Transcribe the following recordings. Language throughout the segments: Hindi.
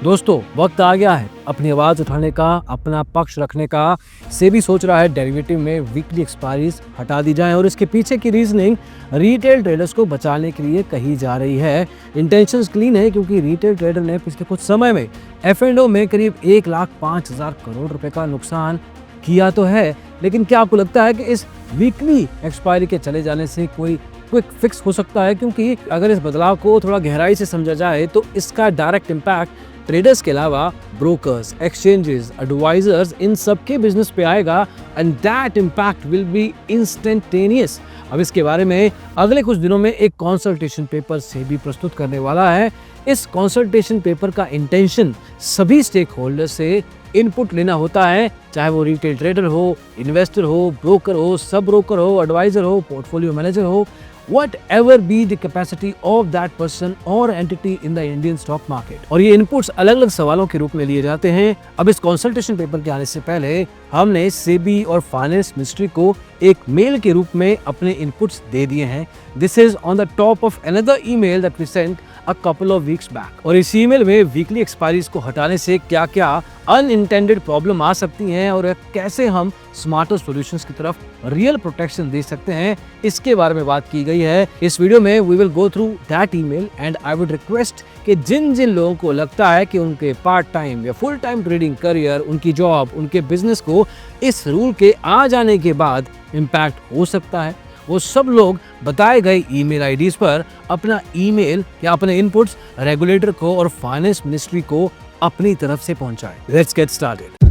दोस्तों वक्त आ गया है अपनी आवाज उठाने का, अपना पक्ष रखने का। सेबी सोच रहा है डेरिवेटिव में वीकली एक्सपायरीज हटा दी जाएं और इसके पीछे की रीजनिंग रिटेल ट्रेडर्स को बचाने के लिए कही जा रही है। इंटेंशंस क्लीन है क्योंकि रिटेल ट्रेडर ने पिछले कुछ समय में F&O में करीब 1,05,000 करोड़ रुपए का नुकसान किया तो है, लेकिन क्या आपको लगता है कि इस वीकली एक्सपायरी के चले जाने से कोई क्विक फिक्स हो सकता है? क्योंकि अगर इस बदलाव को थोड़ा गहराई से समझा जाए तो इसका डायरेक्ट इम्पैक्ट ट्रेडर्स के अलावा ब्रोकर्स, एक्सचेंजेस, एडवाइजर्स, इन सब के बिजनेस पे आएगा and that impact will be instantaneous. अब इसके बारे में अगले कुछ दिनों में एक कंसल्टेशन पेपर सेबी प्रस्तुत करने वाला है। इस कंसल्टेशन पेपर का इंटेंशन सभी स्टेक होल्डर से इनपुट लेना होता है, चाहे वो रिटेल ट्रेडर हो, इन्वेस्टर हो, ब्रोकर हो, सब ब्रोकर हो, एडवाइजर हो, पोर्टफोलियो मैनेजर हो, whatever be the capacity of that person or entity in the Indian stock market। और ये इनपुट्स अलग अलग सवालों के रूप में लिए जाते हैं। अब इस कंसल्टेशन पेपर के आने से पहले हमने सेबी और फाइनेंस मिनिस्ट्री को एक मेल के रूप में अपने इनपुट्स दे दिए हैं। This is on the top of another email that we sent a couple of weeks back। और इस ईमेल में वीकली एक्सपायरीज को हटाने से क्या क्या अनइंटेंडेड प्रॉब्लम आ सकती हैं और कैसे हम स्मार्टर सॉल्यूशंस की तरफ रियल प्रोटेक्शन दे सकते हैं, इसके बारे में बात की गई है। इस वीडियो में we will go through that email and I would request कि जिन जिन लोगों को लगता है कि उनके पार्ट टाइम या फुल टाइम ट्रेडिंग करियर, उनकी जॉब, उनके बिजनेस को इस रूल के आ जाने के बाद इम्पैक्ट हो सकता है, वो सब लोग बताए गए ईमेल आईडीज पर अपना ईमेल या अपने इनपुट्स रेगुलेटर को और फाइनेंस मिनिस्ट्री को अपनी तरफ से पहुंचाएं। Let's get started.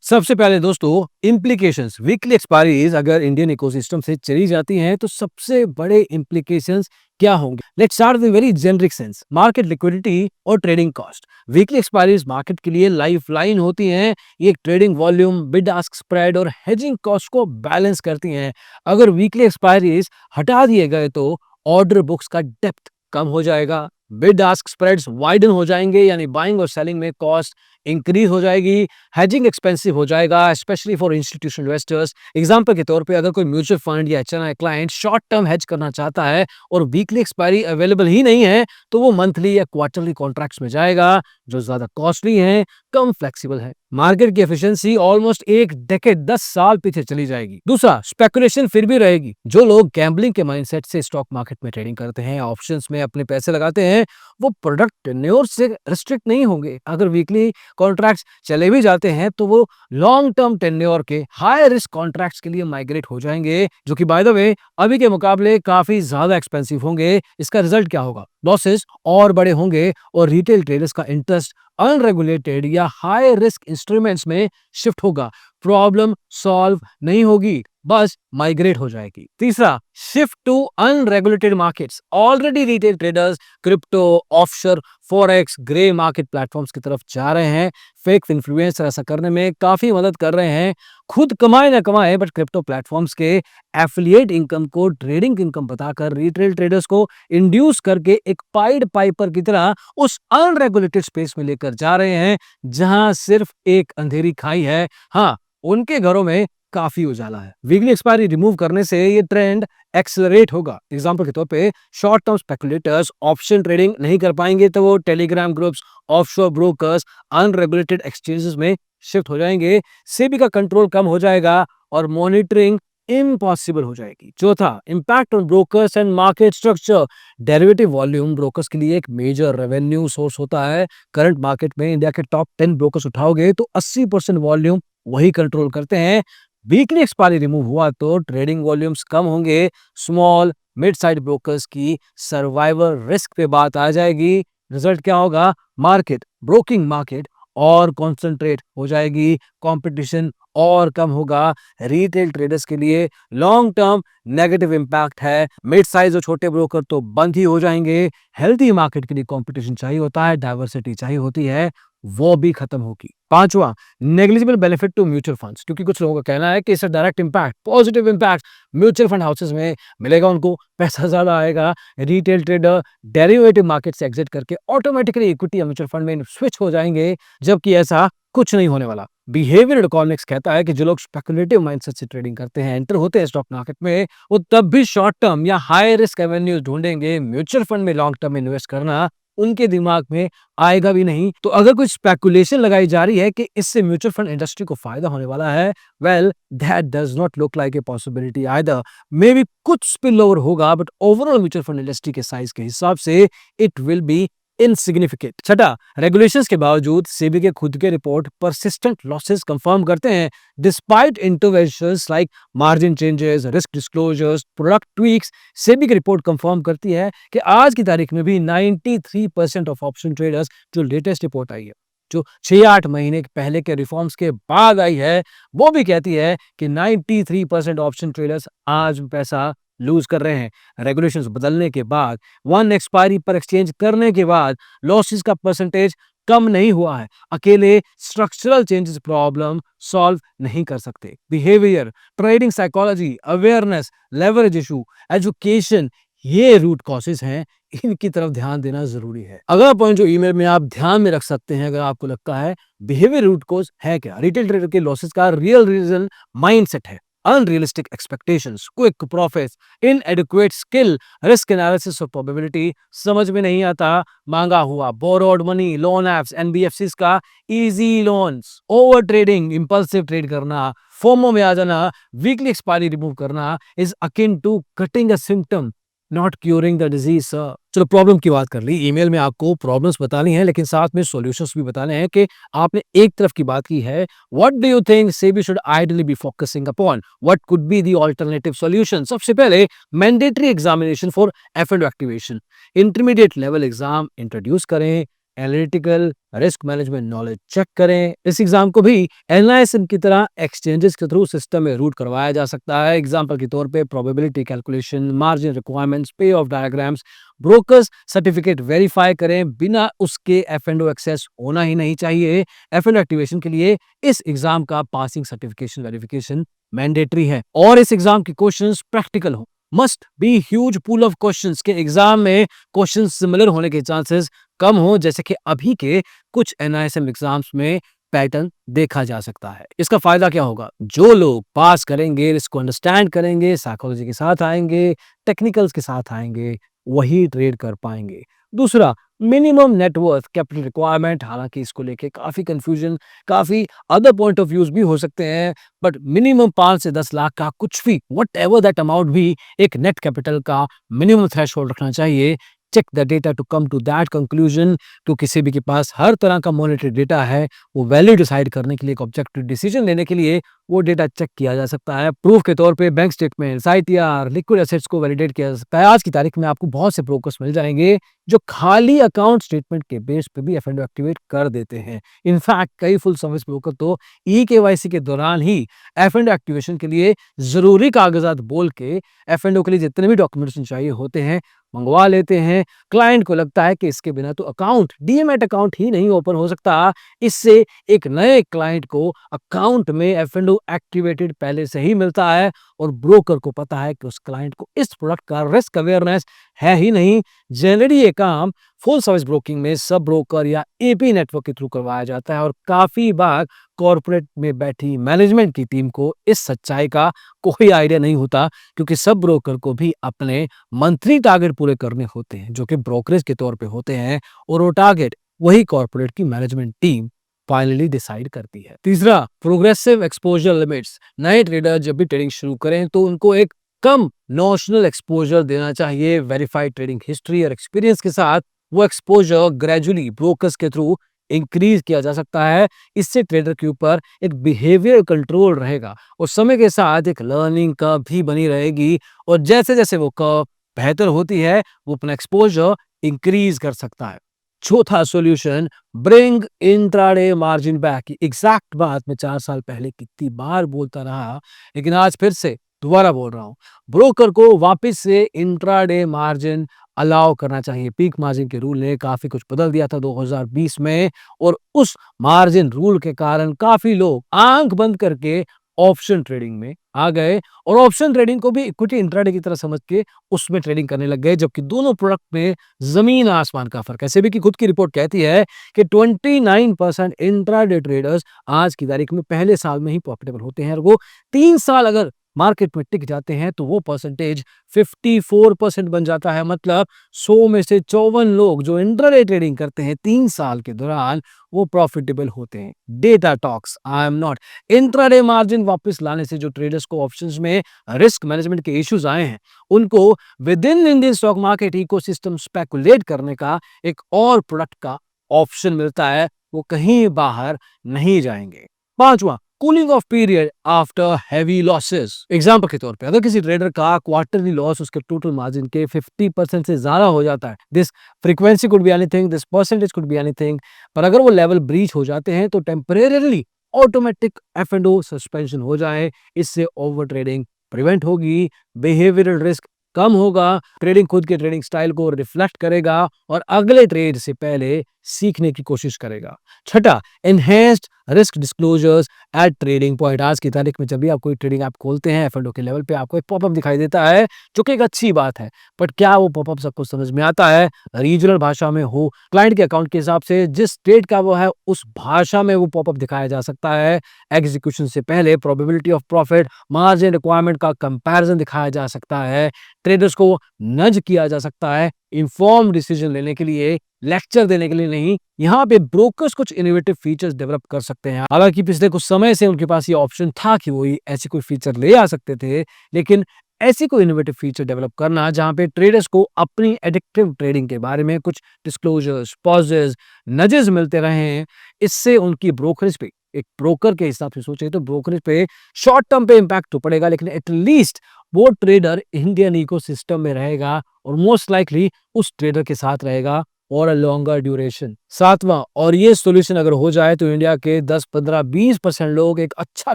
सबसे पहले दोस्तों इम्प्लीकेशंस, वीकली एक्सपायरीज अगर इंडियन इकोसिस्टम से चली जाती हैं तो सबसे बड़े इम्प्लीकेशंस क्या होंगे? Let's start with very generic sense, market liquidity और trading cost. Weekly expiries market के लिए लाइफलाइन होती हैं। ये trading volume, bid ask spread और हेजिंग कॉस्ट को बैलेंस करती हैं। अगर वीकली एक्सपायरीज हटा दिए गए तो ऑर्डर बुक्स का डेप्थ कम हो जाएगा, बिड आस्क स्प्रेड्स वाइडन हो जाएंगे, यानी बाइंग और सेलिंग में कॉस्ट इंक्रीज हो जाएगी, हेजिंग एक्सपेंसिव हो जाएगा specially for institutional investors. Example के तौर पे अगर कोई म्यूचुअल फंड या HNI client short term hedge करना चाहता है और वीकली एक्सपायरी अवेलेबल ही नहीं है तो वो मंथली या क्वार्टरली कॉन्ट्रैक्ट्स में जाएगा जो ज्यादा कॉस्टली है, कम फ्लेक्सिबल है। मार्केट की एफिशिएंसी ऑलमोस्ट एक डेकेड 10 साल पीछे चली जाएगी। दूसरा, स्पेकुलेशन फिर भी रहेगी। जो लोग गैम्बलिंग के माइंडसेट से स्टॉक मार्केट में ट्रेडिंग करते हैं, ऑप्शंस में अपने पैसे लगाते हैं, वो प्रोडक्ट टेन्योर से रिस्ट्रिक्ट नहीं होंगे। अगर वीकली कॉन्ट्रैक्ट्स चले भी जाते हैं तो वो लॉन्ग टर्म टेन्योर के हाई रिस्क कॉन्ट्रैक्ट्स के लिए माइग्रेट हो जाएंगे, जो कि बाय द वे अभी के मुकाबले काफी ज्यादा एक्सपेंसिव होंगे। इसका रिजल्ट क्या होगा? लॉसेस और बड़े होंगे और रिटेल ट्रेडर्स का इंटरेस्ट अनरेगुलेटेड या हाई रिस्क इंस्ट्रूमेंट्स में शिफ्ट होगा। प्रॉब्लम सॉल्व नहीं होगी, बस माइग्रेट हो जाएगी। तीसरा, shift to unregulated markets. Already retail traders crypto, offshore, forex, grey market platforms की तरफ जा रहे हैं। फेक इन्फ्लुएंसर ऐसा करने में काफी मदद कर रहे हैं। खुद कमाए ना कमाए बट क्रिप्टो प्लेटफॉर्म्स के एफिलिएट इनकम को ट्रेडिंग इनकम बताकर रिटेल ट्रेडर्स को इंड्यूस करके एक पाइड पाइपर की तरह उस अनरेगुलेटेड स्पेस में लेकर जा रहे हैं जहां सिर्फ एक अंधेरी खाई है। हाँ, उनके घरों में काफी उजाला है। वीकली एक्सपायरी रिमूव करने से ये ट्रेंड एक्सेलरेट होगा। एग्जांपल के तौर पे short term speculators option trading नहीं कर पाएंगे तो वो Telegram groups, offshore brokers, unregulated exchanges में शिफ्ट हो जाएंगे। सेबी का कंट्रोल कम हो जाएगा और मॉनिटरिंग इम्पॉसिबल हो जाएगी। चौथा, impact on brokers and market structure. Derivative volume brokers के लिए एक मेजर रेवेन्यू सोर्स होता है। करंट मार्केट में इंडिया के टॉप 10 ब्रोकर्स उठाओगे तो 80% वॉल्यूम वही कंट्रोल करते हैं। वीकली एक्सपायरी रिमूव हुआ तो ट्रेडिंग वॉल्यूम्स कम होंगे, स्मॉल मिड साइड ब्रोकर्स की सर्वाइवल रिस्क पे बात आ जाएगी। रिजल्ट क्या होगा? मार्केट, ब्रोकिंग मार्केट और कॉन्सेंट्रेट हो जाएगी, कंपटीशन और कम होगा। रिटेल ट्रेडर्स के लिए लॉन्ग टर्म नेगेटिव इंपैक्ट है। मिड साइज और छोटे ब्रोकर तो बंद ही हो जाएंगे। हेल्थी मार्केट के लिए कंपटीशन चाहिए होता है, डाइवर्सिटी चाहिए होती है, वो भी खत्म होगी। पांचवा, negligible benefit to mutual funds, क्योंकि कुछ लोगों का कहना है कि इसका direct impact, positive impact mutual fund houses में मिलेगा। उनको पैसा ज्यादा आएगा। रिटेल ट्रेडर डेरिवेटिव मार्केट से एग्जिट करके ऑटोमेटिकली इक्विटी या म्यूचुअल फंड में स्विच हो जाएंगे, जबकि ऐसा कुछ नहीं होने वाला। बिहेवियर इकोनॉमिक्स कहता है कि जो लोग स्पेकुलेटिव माइंडसेट से ट्रेडिंग करते हैं, एंटर होते हैं स्टॉक मार्केट में, वो तब भी शॉर्ट टर्म या हाई रिस्क एवेन्यूज ढूंढेंगे। म्यूचुअल फंड में लॉन्ग टर्म इन्वेस्ट करना उनके दिमाग में आएगा भी नहीं। तो अगर कुछ स्पेकुलेशन लगाई जा रही है कि इससे म्यूचुअल फंड इंडस्ट्री को फायदा होने वाला है, well that does not look like a possibility either. May be कुछ स्पिल ओवर होगा, but overall mutual fund industry के साइज के हिसाब से इट विल बी इनसिग्निफिकेंट। छठा, रेगुलेशंस के बावजूद सेबी के खुद के रिपोर्ट परसिस्टेंट लॉसेस कंफर्म करते हैं। Despite interventions like margin changes, risk disclosures, product tweaks, SEBI की रिपोर्ट कंफर्म करती है कि आज की तारीख में भी 93% ऑफ ऑप्शन ट्रेडर्स, जो लेटेस्ट रिपोर्ट आई है, जो 6-8 महीने पहले के रिफॉर्म्स के बाद आई है, वो भी कहती है कि 93% ऑप्शन ट्रेडर्स आज पैसा लूज कर रहे हैं। रेगुलेशंस बदलने के बाद, वन एक्सपायरी पर एक्सचेंज करने के बाद लॉसेस का परसेंटेज कम नहीं हुआ है। अकेले स्ट्रक्चरल चेंजेस प्रॉब्लम सॉल्व नहीं कर सकते। Behaviour, trading psychology, awareness, leverage issue, education, ये रूट कॉजेज हैं, इनकी तरफ ध्यान देना जरूरी है। अगला पॉइंट जो ईमेल में आप ध्यान में रख सकते हैं, अगर आपको लगता है बिहेवियर रूट कॉज है क्या, रिटेल ट्रेडर के लॉसेस का रियल रीजन माइंडसेट है। Unrealistic expectations, quick profits, inadequate skill, risk analysis और प्रोबेबिलिटी समझ में नहीं आता, मांगा हुआ borrowed money, loan apps, NBFCs का easy loans, over trading, impulsive trade करना, फोमो में आ जाना, वीकली एक्सपायरी रिमूव करना is akin to cutting a symptom, not curing the disease sir. चलो प्रॉब्लम की बात कर ली, ईमेल में आपको प्रॉब्लम्स बतानी है, लेकिन साथ में सॉल्यूशंस भी बताने हैं कि आपने एक तरफ की बात की है, what do you think SEBI should ideally be focusing upon, what could be the alternative solution. सबसे पहले मैंडेटरी एग्जामिनेशन फॉर एफ&ओ activation, intermediate level exam introduce करें, analytical risk management knowledge check करें। इस एग्जाम को भी एनआईएसएम की तरह एक्सचेंजेस के थ्रू सिस्टम में रूट करवाया जा सकता है। एग्जाम्पल के तौर पे प्रोबेबिलिटी कैलकुलेशन, मार्जिन रिक्वायरमेंट्स, पे of diagrams, brokers certificate verify करें, बिना उसके एफ&ओ एक्सेस होना ही नहीं चाहिए। एफ&ओ एक्टिवेशन के लिए इस एग्जाम का पासिंग सर्टिफिकेशन वेरिफिकेशन मैंडेटरी है, और इस एग्जाम के क्वेश्चंस प्रैक्टिकल हो, must be huge pool of questions के एग्जाम में क्वेश्चंस सिमिलर होने के चांसेस कम हो, जैसे कि अभी के कुछ एनआईएसएम एग्जाम्स में पैटर्न देखा जा सकता है। इसका फायदा क्या होगा, जो लोग पास करेंगे, इसको अंडरस्टैंड करेंगे, साइकोलॉजी के साथ आएंगे, टेक्निकल्स के साथ आएंगे, वही ट्रेड कर पाएंगे। दूसरा, मिनिमम नेटवर्थ कैपिटल रिक्वायरमेंट, हालांकि इसको लेके काफी कंफ्यूजन, काफी अदर पॉइंट ऑफ व्यूज भी हो सकते हैं, बट मिनिमम 5 से 10 लाख का कुछ भी, वट एवर दैट अमाउंट भी, एक नेट कैपिटल का मिनिमम थ्रेशोल्ड रखना चाहिए। Check the data to come to that conclusion, तो किसी भी के पास हर तरह का मॉनेटरी डेटा है, वो वैल्यू डिसाइड करने के लिए, एक ऑब्जेक्टिव डिसीजन लेने के लिए वो डेटा चेक किया जा सकता है। प्रूफ के तौर पे bank statement, ITR, liquid assets को वैलिडेट किया जा सकता है। आज की तारीख में आपको बहुत से ब्रोकर्स मिल जाएंगे जो खाली अकाउंट स्टेटमेंट के बेस पे भी एफ&ओ एक्टिवेट कर देते हैं। इनफैक्ट कई फुल सर्विस ब्रोकर तो ई-केवाईसी के दौरान ही एफ&ओ एक्टिवेशन के लिए जरूरी कागजात बोल के एफ&ओ के लिए जितने भी डॉक्यूमेंटेशन चाहिए होते हैं मंगवा लेते हैं। क्लाइंट को लगता है कि इसके बिना तो अकाउंट, डीएमएट अकाउंट ही नहीं ओपन हो सकता। इससे एक नए क्लाइंट को अकाउंट में एफ&ओ एक्टिवेटेड पहले से ही मिलता है, और ब्रोकर को पता है कि उस क्लाइंट को इस प्रोडक्ट का रिस्क अवेयरनेस है ही नहीं। जनरली ये काम फुल सर्विस ब्रोकिंग में सब ब्रोकर या एपी नेटवर्क के थ्रू करवाया जाता है, और काफी बार कॉर्पोरेट में बैठी मैनेजमेंट की टीम को इस सच्चाई का कोई आइडिया नहीं होता, क्योंकि सब ब्रोकर को भी अपने मंथली टारगेट पूरे करने होते हैं, जो कि ब्रोकरेज के तौर पे होते हैं, और वो टारगेट वही कॉर्पोरेट की मैनेजमेंट टीम फाइनली डिसाइड करती है। तीसरा, प्रोग्रेसिव एक्सपोजर लिमिट्स। नए ट्रेडर जब भी ट्रेडिंग शुरू करें तो उनको एक कम नॉशनल एक्सपोजर देना चाहिए। वेरीफाइड ट्रेडिंग हिस्ट्री और एक्सपीरियंस के साथ वो एक्सपोजर ग्रेजुअली ब्रोकर्स के थ्रू इंक्रीज किया जा सकता है। इससे ट्रेडर के ऊपर एक बिहेवियर कंट्रोल रहेगा, और समय के साथ एक लर्निंग कर्व भी बनी रहेगी, और जैसे जैसे वो कर्व बेहतर होती है वो अपना एक्सपोजर इंक्रीज कर सकता है। चौथा solution, bring intraday margin back. Exact बात मैं 4 साल पहले कितनी बार बोलता रहा, लेकिन आज फिर से दोबारा बोल रहा हूं, ब्रोकर को वापस से इंट्राडे मार्जिन अलाउ करना चाहिए। पीक मार्जिन के रूल ने काफी कुछ बदल दिया था 2020 में, और उस मार्जिन रूल के कारण काफी लोग आंख बंद करके ऑप्शन ट्रेडिंग में आ गए, और ऑप्शन ट्रेडिंग को भी इक्विटी इंट्राडे की तरह समझ के उसमें ट्रेडिंग करने लग गए, जबकि दोनों प्रोडक्ट में जमीन आसमान का फर्क है। सेबी की खुद की रिपोर्ट कहती है कि 29% इंट्राडे ट्रेडर्स आज की तारीख में पहले साल में ही प्रॉफिटेबल होते हैं, और वो 3 साल अगर मार्केट में टिक जाते हैं तो वो परसेंटेज 54% बन जाता है। मतलब 100 में से 54 लोग जो इंट्राडे ट्रेडिंग करते हैं 3 साल के दौरान वो प्रॉफिटेबल होते हैं। Data talks, I am not. Intraday margin वापस लाने से जो ट्रेडर्स को ऑप्शंस में रिस्क मैनेजमेंट के इश्यूज आए हैं, उनको with in Indian stock market ecosystem speculate करने का एक और प्रोडक्ट का ऑप्शन मिलता है। वो कहीं बाहर नहीं जाएंगे। पांचवा, cooling of period after heavy losses. Example के तौर पे अगर किसी ट्रेडर का क्वार्टरली लॉस उसके टोटल मार्जिन के 50% से ज्यादा हो जाता है, this frequency could be anything, this percentage could be anything, पर अगर वो लेवल ब्रीच हो जाते हैं तो टेम्परेरली ऑटोमेटिक F&O सस्पेंशन हो जाए। इससे ओवर ट्रेडिंग प्रिवेंट होगी, बिहेवियरल रिस्क कम होगा, ट्रेडिंग खुद के ट्रेडिंग स्टाइल को रिफ्लेक्ट करेगा और अगले ट्रेड से पहले सीखने की कोशिश करेगा। छठा, enhanced risk disclosures at trading point. आज की तारीख में जब भी आप कोई ट्रेडिंग ऐप खोलते हैं, F&O के लेवल पे आपको एक पॉपअप दिखाई देता है, जो कि एक अच्छी बात है, बट क्या वो पॉपअप सबको समझ में आता है? रीजनल भाषा में हो, क्लाइंट के अकाउंट के हिसाब से जिस ट्रेड का वो है उस भाषा में वो पॉपअप दिखाया जा सकता है। एग्जीक्यूशन से पहले probability of profit, margin requirement का कंपैरिजन दिखाया जा सकता है। ट्रेडर्स को नज किया जा सकता है इन्फॉर्म डिसीजन लेने के लिए, लेक्चर देने के लिए नहीं। यहाँ पे ब्रोकर्स कुछ इनोवेटिव फीचर्स डेवलप कर सकते हैं। हालांकि पिछले कुछ समय से उनके पास ये ऑप्शन था कि वो ऐसी कोई फीचर ले आ सकते थे, लेकिन ऐसी कोई इनोवेटिव फीचर डेवलप करना जहां पे ट्रेडर्स को अपनी एडिक्टिव ट्रेडिंग के बारे में कुछ डिस्क्लोजर्स, पॉजेस, नजेस मिलते रहे, इससे उनकी ब्रोकरेज पे, एक ब्रोकर के हिसाब से सोचे तो ब्रोकरेज पे शॉर्ट टर्म पे इंपैक्ट तो पड़ेगा, लेकिन एटलीस्ट वो ट्रेडर इंडियन इकोसिस्टम में रहेगा और मोस्ट लाइकली उस ट्रेडर के साथ रहेगा और अ लॉन्गर ड्यूरेशन। सातवां, और ये सॉल्यूशन अगर हो जाए तो इंडिया के 10, 15, 20% लोग एक अच्छा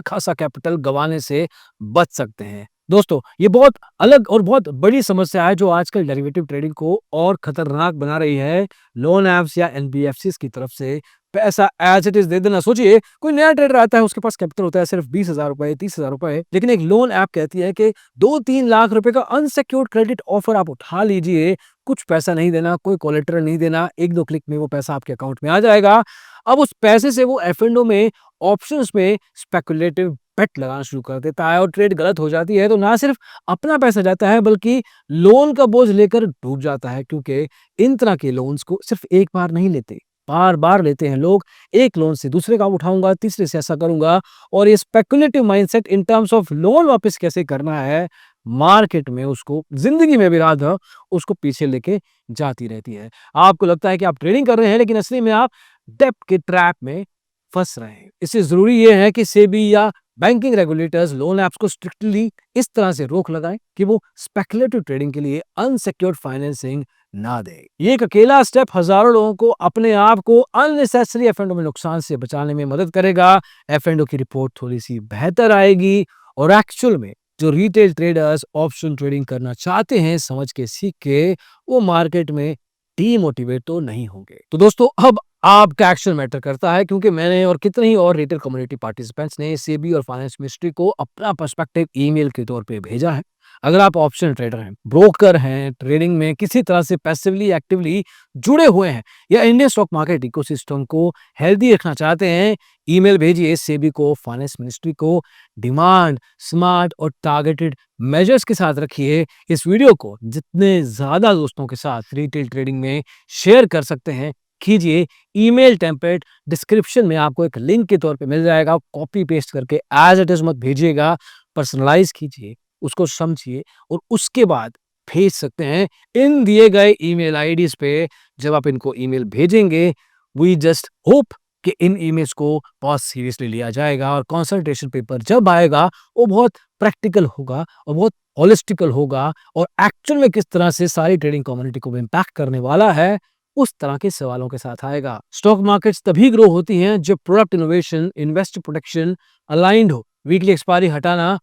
खासा कैपिटल गंवाने से बच सकते हैं। दोस्तों, ये बहुत अलग और बहुत बड़ी समस्या है जो आजकल डेरिवेटिव ट्रेडिंग को और खतरनाक बना रही है। लोन ऐप्स या एनबीएफसीज की तरफ से पैसा एज इट इज दे देना। सोचिए, कोई नया ट्रेडर आता है, उसके पास कैपिटल होता है सिर्फ 20,000 रुपए, 30,000 रुपए, लेकिन एक लोन ऐप कहती है कि 2-3 लाख रुपए का अनसिक्योर्ड क्रेडिट ऑफर आप उठा लीजिए, कुछ पैसा नहीं देना, कोई कोलेटरल नहीं देना, 1-2 क्लिक में वो पैसा आपके अकाउंट में आ जाएगा। अब उस पैसे से वो F&O में, ऑप्शंस में स्पेकुलेटिव बेट लगाना शुरू कर देता है और ट्रेड गलत हो जाती है तो ना सिर्फ अपना पैसा जाता है बल्कि लोन का बोझ लेकर डूब जाता है, क्योंकि इन तरह के लोन्स को सिर्फ एक बार नहीं लेते, बार बार लेते हैं लोग। एक लोन से दूसरे का उठाऊंगा, तीसरे से ऐसा करूंगा, और ये speculative mindset in terms of loan वापस कैसे करना है, मार्केट में उसको, जिंदगी में भी रात भर उसको पीछे लेके जाती रहती है। आपको लगता है कि आप ट्रेडिंग कर रहे हैं, लेकिन असली में आप डेब्ट के ट्रैप में फंस रहे हैं। इससे जरूरी यह है कि सेबी या बैंकिंग रेगुलेटर्स लोन ऐप्स को स्ट्रिक्टली इस तरह से रोक लगाएं कि वो स्पेकुलेटिव ट्रेडिंग के लिए अनसिक्योर्ड फाइनेंसिंग ना दे। ये एक अकेला स्टेप हजारों लोगों को अपने आप को अननेसेसरी F&O में नुकसान से बचाने में मदद करेगा। F&O की रिपोर्ट थोड़ी सी बेहतर आएगी और एक्चुअल में जो रिटेल ट्रेडर्स ऑप्शन ट्रेडिंग करना चाहते हैं, समझ के सीख के, वो मार्केट में डीमोटिवेट तो नहीं होंगे। तो दोस्तों, अब आपका एक्शन मैटर करता है, क्योंकि मैंने और कितने ही और रिटेल कम्युनिटी पार्टिसिपेंट्स ने सेबी और फाइनेंस मिनिस्ट्री को अपना पर्सपेक्टिव ईमेल के तौर पे भेजा है। अगर आप ऑप्शन ट्रेडर हैं, ब्रोकर हैं, ट्रेडिंग में किसी तरह से पैसिवली एक्टिवली जुड़े हुए हैं या इंडियन स्टॉक मार्केट इकोसिस्टम को हेल्दी रखना चाहते हैं, ईमेल भेजिए सेबी को, फाइनेंस मिनिस्ट्री को। डिमांड स्मार्ट और टारगेटेड मेजर्स के साथ रखिए। इस वीडियो को जितने ज्यादा दोस्तों के साथ रिटेल ट्रेडिंग में शेयर कर सकते हैं कीजिए। ईमेल टेम्पलेट डिस्क्रिप्शन में आपको एक लिंक के तौर पे मिल जाएगा, कॉपी पेस्ट करके एज इट इज मत भेजिएगा, पर्सनलाइज कीजिए, उसको समझिए और उसके बाद भेज सकते हैं इन दिए गए ईमेल आईडीज पे। जब आप इनको ईमेल भेजेंगे, वी जस्ट होप कि इन ईमेल्स को बहुत सीरियसली लिया जाएगा और कंसल्टेशन पेपर जब आएगा वो बहुत प्रैक्टिकल होगा और बहुत होलिस्टिकल होगा और एक्चुअल में किस तरह से सारी ट्रेडिंग कम्युनिटी को इम्पैक्ट करने वाला है, उस तरह के सवालों के साथ आएगा। स्टॉक मार्केट्स तभी ग्रो होती हैं जब product innovation, investor protection aligned हो। वीकली एक्सपायरी हटाना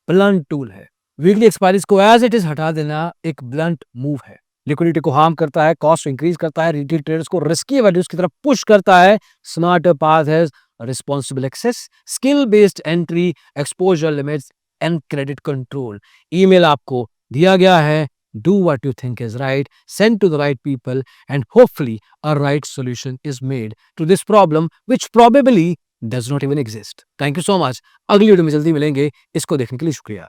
ब्लंट टूल है, वीकली एक्सपायरीज को एज इट इज हटा देना एक ब्लंट मूव है। लिक्विडिटी को हार्म करता है, कॉस्ट इंक्रीज करता है, रिटेल ट्रेडर्स को रिस्की वैल्यूज की तरफ पुश करता है। स्मार्टर पाथ है responsible access, skill based entry, exposure limits and credit control. Email आपको दिया गया है। Do what you think is right, send to the right people, and hopefully a right solution is made to this problem which probably does not even exist. Thank you so much. अगली वीडियो में जल्दी मिलेंगे। इसको देखने के लिए शुक्रिया।